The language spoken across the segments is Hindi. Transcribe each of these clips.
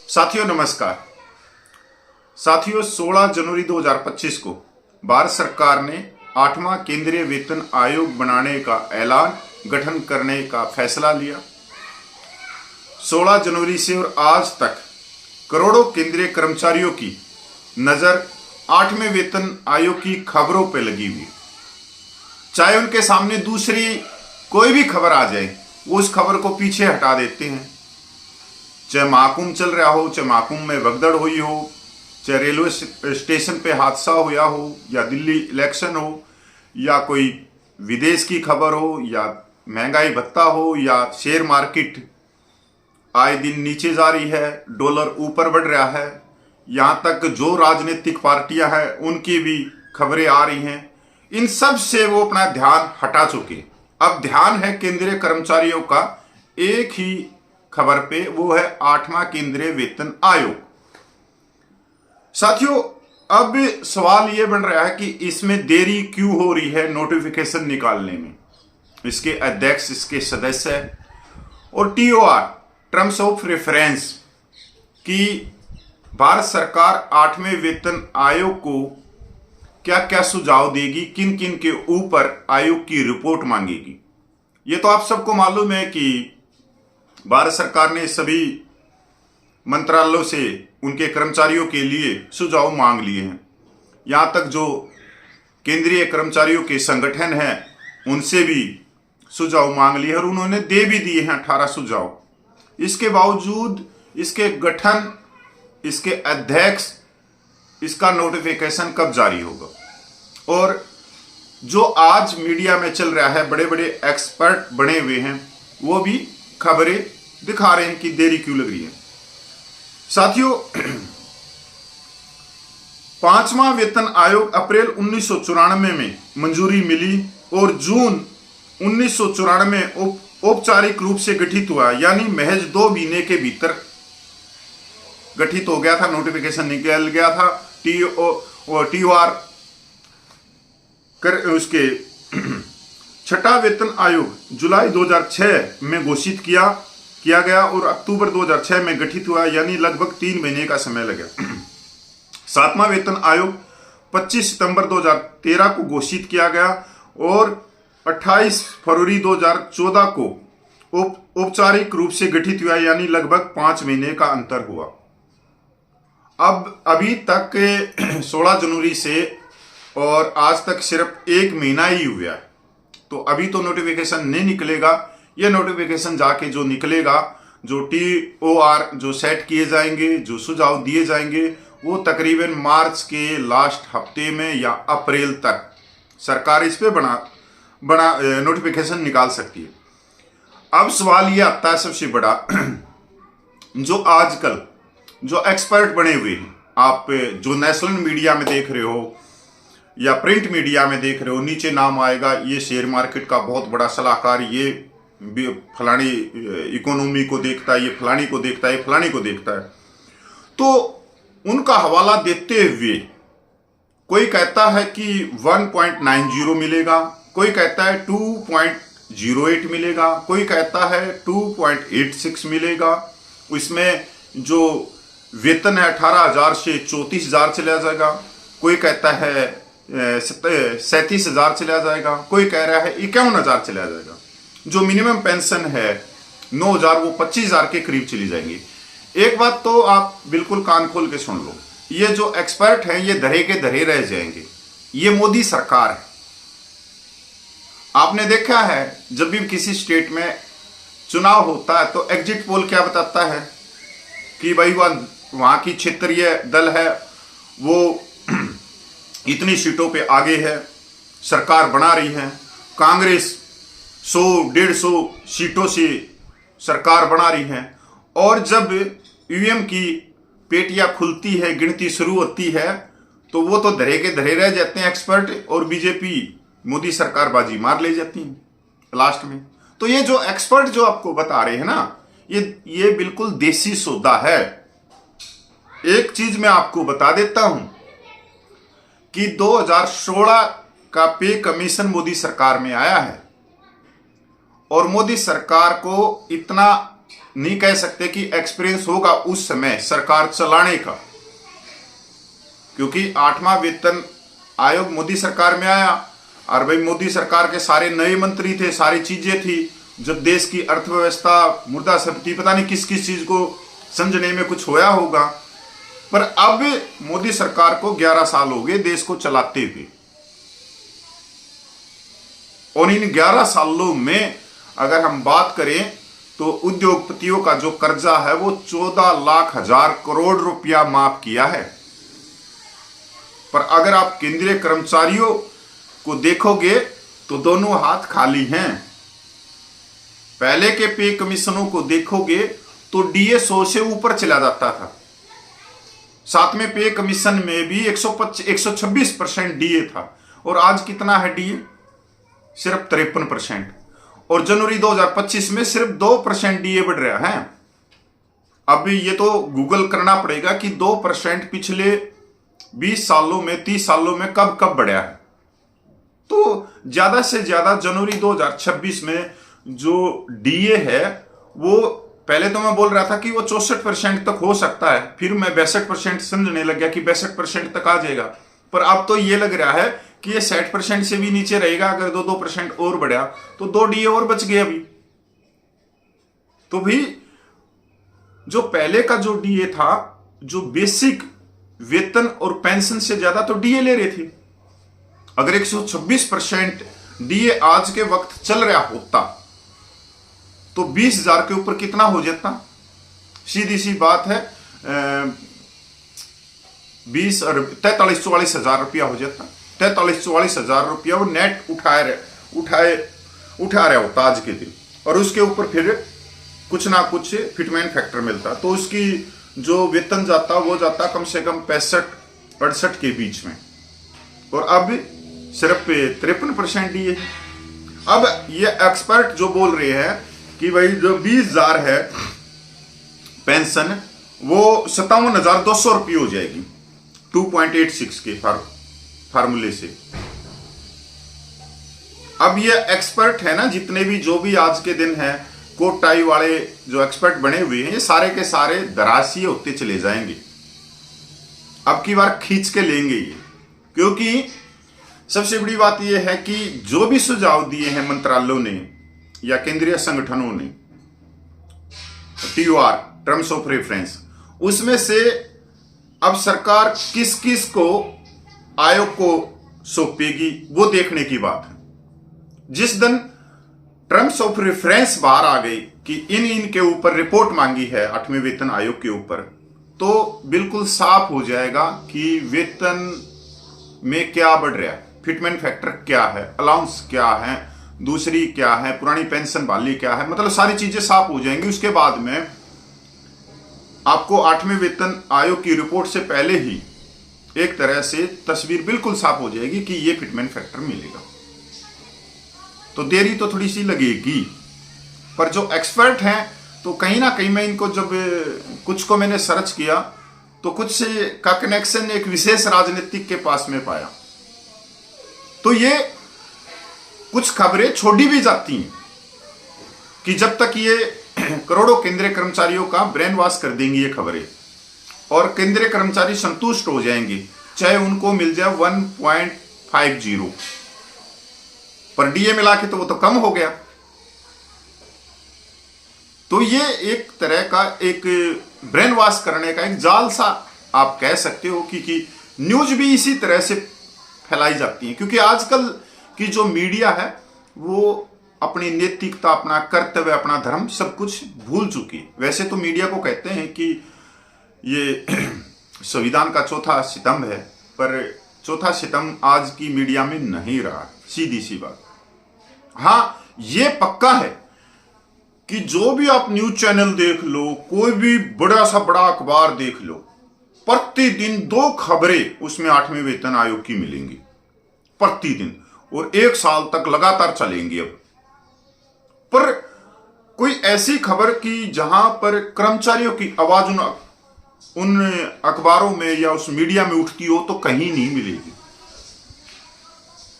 साथियों नमस्कार। साथियों 16 जनवरी 2025 को भारत सरकार ने 8वां केंद्रीय वेतन आयोग बनाने का ऐलान गठन करने का फैसला लिया। 16 जनवरी से और आज तक करोड़ों केंद्रीय कर्मचारियों की नजर 8वें वेतन आयोग की खबरों पर लगी हुई। चाहे उनके सामने दूसरी कोई भी खबर आ जाए, वो उस खबर को पीछे हटा देते हैं। चाहे महाकुंभ चल रहा हो, चाहे महाकुंभ में भगदड़ हुई हो, चाहे रेलवे स्टेशन पे हादसा हुआ हो, या दिल्ली इलेक्शन हो, या कोई विदेश की खबर हो, या महंगाई भत्ता हो, या शेयर मार्केट आए दिन नीचे जा रही है, डॉलर ऊपर बढ़ रहा है, यहाँ तक जो राजनीतिक पार्टियां हैं उनकी भी खबरें आ रही हैं। इन सब से वो अपना ध्यान हटा चुके। अब ध्यान है केंद्रीय कर्मचारियों का एक ही खबर पे, वो है 8वां केंद्रीय वेतन आयोग। साथियों अब सवाल ये बन रहा है कि इसमें देरी क्यों हो रही है नोटिफिकेशन निकालने में। इसके अध्यक्ष, इसके सदस्य और TOR टर्म्स ऑफ रेफरेंस की भारत सरकार 8वें वेतन आयोग को क्या क्या सुझाव देगी, किन किन के ऊपर आयोग की रिपोर्ट मांगेगी। ये तो आप सबको मालूम है कि भारत सरकार ने सभी मंत्रालयों से उनके कर्मचारियों के लिए सुझाव मांग लिए हैं। यहाँ तक जो केंद्रीय कर्मचारियों के संगठन हैं उनसे भी सुझाव मांग लिए और उन्होंने दे भी दिए हैं 18 सुझाव। इसके बावजूद इसके गठन, इसके अध्यक्ष, इसका नोटिफिकेशन कब जारी होगा। और जो आज मीडिया में चल रहा है, बड़े बड़े एक्सपर्ट बने हुए हैं, वो भी खबरें दिखा रहे हैं कि देरी क्यों लग रही है। साथियों 5वां वेतन आयोग अप्रैल 1994 में मंजूरी मिली और जून 1994 औपचारिक रूप से गठित हुआ, यानी महज 2 महीने के भीतर गठित हो गया था, नोटिफिकेशन निकल गया था। TOR कर उसके छठा वेतन आयोग जुलाई 2006 में घोषित किया गया और अक्टूबर 2006 में गठित हुआ, यानी लगभग 3 महीने का समय लगा। 7वां वेतन आयोग 25 सितंबर 2013 को घोषित किया गया और 28 फरवरी 2014 को औपचारिक रूप से गठित हुआ, यानी लगभग 5 महीने का अंतर हुआ। अब अभी तक 16 जनवरी से और आज तक सिर्फ 1 महीना ही हुआ है, तो अभी तो नोटिफिकेशन नहीं निकलेगा। ये नोटिफिकेशन जाके जो निकलेगा, जो TOR जो सेट किए जाएंगे, जो सुझाव दिए जाएंगे, वो तकरीबन मार्च के लास्ट हफ्ते में या अप्रैल तक सरकार इस पे बड़ा नोटिफिकेशन निकाल सकती है। अब सवाल ये आता है सबसे बड़ा, जो आजकल जो एक्सपर्ट बने हुए हैं, आप जो नेशनल मीडिया में देख रहे हो या प्रिंट मीडिया में देख रहे हो, नीचे नाम आएगा ये शेयर मार्केट का बहुत बड़ा सलाहकार, ये फलानी इकोनॉमी को देखता है, ये फलानी को देखता है, ये फलानी को देखता है, तो उनका हवाला देते हुए कोई कहता है कि 1.90 मिलेगा, कोई कहता है 2.08 मिलेगा, कोई कहता है 2.86 मिलेगा। इसमें जो वेतन है 18,000 से 34,000 चला जाएगा, कोई कहता है 37,000 चला जाएगा, कोई कह रहा है 51,000 चला जाएगा। जो मिनिमम पेंशन है 9,000, वो 25,000 के करीब चली जाएंगी। एक बात तो आप बिल्कुल कान खोल के सुन लो, ये जो एक्सपर्ट हैं ये धरे के धरे रह जाएंगे। ये मोदी सरकार है। आपने देखा है जब भी किसी स्टेट में चुनाव होता है तो एग्जिट पोल क्या बताता है कि भाई वहां की क्षेत्रीय दल है वो इतनी सीटों पे आगे है, सरकार बना रही है। कांग्रेस 100-150 सीटों से सरकार बना रही है। और जब EVM की पेटियां खुलती है, गिनती शुरू होती है, तो वो तो धरे के धरे रह जाते हैं एक्सपर्ट, और बीजेपी मोदी सरकार बाजी मार ले जाती है लास्ट में। तो ये जो एक्सपर्ट जो आपको बता रहे हैं ना, ये बिल्कुल देसी सौदा है। एक चीज मैं आपको बता देता हूं कि 2016 का पे कमीशन मोदी सरकार में आया है और मोदी सरकार को इतना नहीं कह सकते कि एक्सपीरियंस होगा उस समय सरकार चलाने का, क्योंकि 8वां वेतन आयोग मोदी सरकार में आया और भाई मोदी सरकार के सारे नए मंत्री थे, सारी चीजें थी। जब देश की अर्थव्यवस्था मुर्दा सब थी, पता नहीं किस किस चीज को समझने में कुछ होया होगा। पर अब मोदी सरकार को 11 साल हो गए देश को चलाते हुए, और इन 11 सालों में अगर हम बात करें तो उद्योगपतियों का जो कर्जा है वो 14,00,000 रुपया माफ किया है। पर अगर आप केंद्रीय कर्मचारियों को देखोगे तो दोनों हाथ खाली हैं। पहले के पे कमीशनों को देखोगे तो डीए 100 से ऊपर चला जाता था। साथ में पे कमीशन में भी 126% डीए था, और आज कितना है डीए? सिर्फ 53%। और जनवरी 2025 में सिर्फ 2% डीए बढ़ रहा है। अब ये तो गूगल करना पड़ेगा कि 2% पिछले 20 सालों में 30 सालों में कब कब बढ़ा है। तो ज्यादा से ज्यादा जनवरी 2026 में जो डीए है वो, पहले तो मैं बोल रहा था कि वो 64% तक हो सकता है, फिर मैं 62% समझने लग गया कि 62% तक आ जाएगा। पर अब तो ये लग रहा है कि ये 60% से भी नीचे रहेगा। अगर 2% और बढ़ा तो 2 डीए और बच गए अभी। तो भी जो पहले का जो डीए था, जो बेसिक वेतन और पेंशन से ज्यादा तो डीए ले रहे थे। अगर 126% डीए आज के वक्त चल रहा होता तो 20,000 के ऊपर कितना हो जाता? सीधी सी बात है, 20 और 43-44 हजार रुपया हो जाता। 43-44 हजार रुपया वो नेट उठा रहा होता आज के दिन, और उसके ऊपर फिर कुछ ना कुछ फिटमेंट फैक्टर मिलता। तो उसकी जो वेतन जाता वो जाता कम से कम 65-68 के बीच में, और अब सिर्फ 53% डीए। अब ये एक्सपर्ट जो बोल रहे हैं कि भाई जो 20,000 है पेंशन, वो 57,200 रुपये हो जाएगी 2.86 के फार्मूले से। अब ये एक्सपर्ट है ना, जितने भी जो भी आज के दिन है कोट टाई वाले जो एक्सपर्ट बने हुए हैं, ये सारे के सारे दरासी होते चले जाएंगे। अब की बार खींच के लेंगे ये, क्योंकि सबसे बड़ी बात यह है कि जो भी सुझाव दिए हैं मंत्रालयों ने या केंद्रीय संगठनों ने, TOR टर्म्स ऑफ रेफरेंस, उसमें से अब सरकार किस किस को आयोग को सौंपेगी वो देखने की बात है। जिस दिन टर्म्स ऑफ रेफरेंस बाहर आ गई कि इन के ऊपर रिपोर्ट मांगी है 8वें वेतन आयोग के ऊपर, तो बिल्कुल साफ हो जाएगा कि वेतन में क्या बढ़ रहा है, फिटमेंट फैक्टर क्या है, अलाउंस क्या है, दूसरी क्या है, पुरानी पेंशन बहाली क्या है, मतलब सारी चीजें साफ हो जाएंगी। उसके बाद में आपको 8वें वेतन आयोग की रिपोर्ट से पहले ही एक तरह से तस्वीर बिल्कुल साफ हो जाएगी कि ये फिटमेंट फैक्टर मिलेगा। तो देरी तो थोड़ी सी लगेगी, पर जो एक्सपर्ट हैं तो कहीं ना कहीं मैं इनको, जब कुछ को मैंने सर्च किया तो कुछ से का कनेक्शन एक विशेष राजनीतिक के पास में पाया। तो ये कुछ खबरें छोड़ी भी जाती हैं कि जब तक ये करोड़ों केंद्रीय कर्मचारियों का ब्रेन वॉश कर देंगी ये खबरें, और केंद्रीय कर्मचारी संतुष्ट हो जाएंगे चाहे उनको मिल जाए 1.50, पर डीए मिला के तो वो तो कम हो गया। तो ये एक तरह का एक ब्रेन वॉश करने का एक जाल सा आप कह सकते हो कि न्यूज भी इसी तरह से फैलाई जाती है, क्योंकि आजकल की जो मीडिया है वो अपनी नैतिकता, अपना कर्तव्य, अपना धर्म सब कुछ भूल चुकी है। वैसे तो मीडिया को कहते हैं कि ये संविधान का चौथा स्तंभ है, पर चौथा स्तंभ आज की मीडिया में नहीं रहा, सीधी सी बात। हाँ, ये पक्का है कि जो भी आप न्यूज चैनल देख लो, कोई भी बड़ा सा बड़ा अखबार देख लो, प्रतिदिन 2 खबरें उसमें 8वें वेतन आयोग की मिलेंगी प्रतिदिन, और 1 साल तक लगातार चलेंगी। अब पर कोई ऐसी खबर की जहां पर कर्मचारियों की आवाज उन अखबारों में या उस मीडिया में उठती हो तो कहीं नहीं मिलेगी।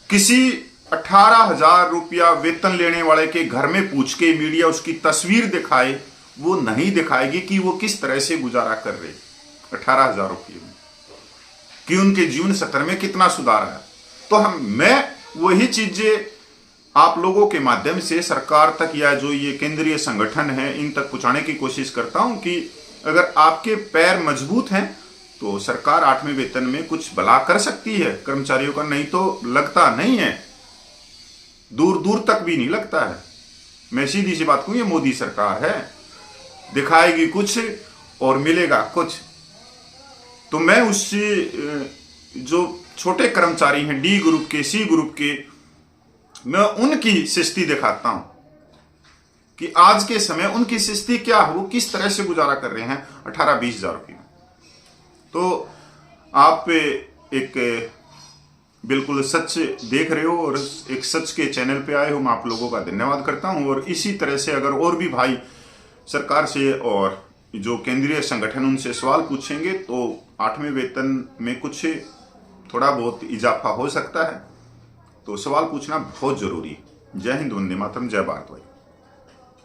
किसी 18,000 रुपया वेतन लेने वाले के घर में पूछ के मीडिया उसकी तस्वीर दिखाए वो नहीं दिखाएगी कि वो किस तरह से गुजारा कर रहे 18,000 रुपये में, कि उनके जीवन स्तर में कितना सुधार है। तो मैं वही चीजें आप लोगों के माध्यम से सरकार तक या जो ये केंद्रीय संगठन है इन तक पहुंचाने की कोशिश करता हूं कि अगर आपके पैर मजबूत हैं तो सरकार 8वें वेतन में कुछ भला कर सकती है कर्मचारियों का, नहीं तो लगता नहीं है, दूर दूर तक भी नहीं लगता है। मैं सीधी सी बात कहूं, ये मोदी सरकार है, दिखाएगी कुछ और मिलेगा कुछ। तो मैं उससे जो छोटे कर्मचारी हैं डी ग्रुप के, सी ग्रुप के, मैं उनकी स्थिति दिखाता हूं कि आज के समय उनकी स्थिति क्या है, वो किस तरह से गुजारा कर रहे हैं 18-20 हजार रुपये। तो आप एक बिल्कुल सच देख रहे हो और एक सच के चैनल पे आए हो, मैं आप लोगों का धन्यवाद करता हूं। और इसी तरह से अगर और भी भाई सरकार से और जो केंद्रीय संगठन उनसे सवाल पूछेंगे तो 8वें वेतन में कुछ थोड़ा बहुत इजाफा हो सकता है। तो सवाल पूछना बहुत जरूरी है। जय हिंद, वंदे मातरम, जय भारत भाई।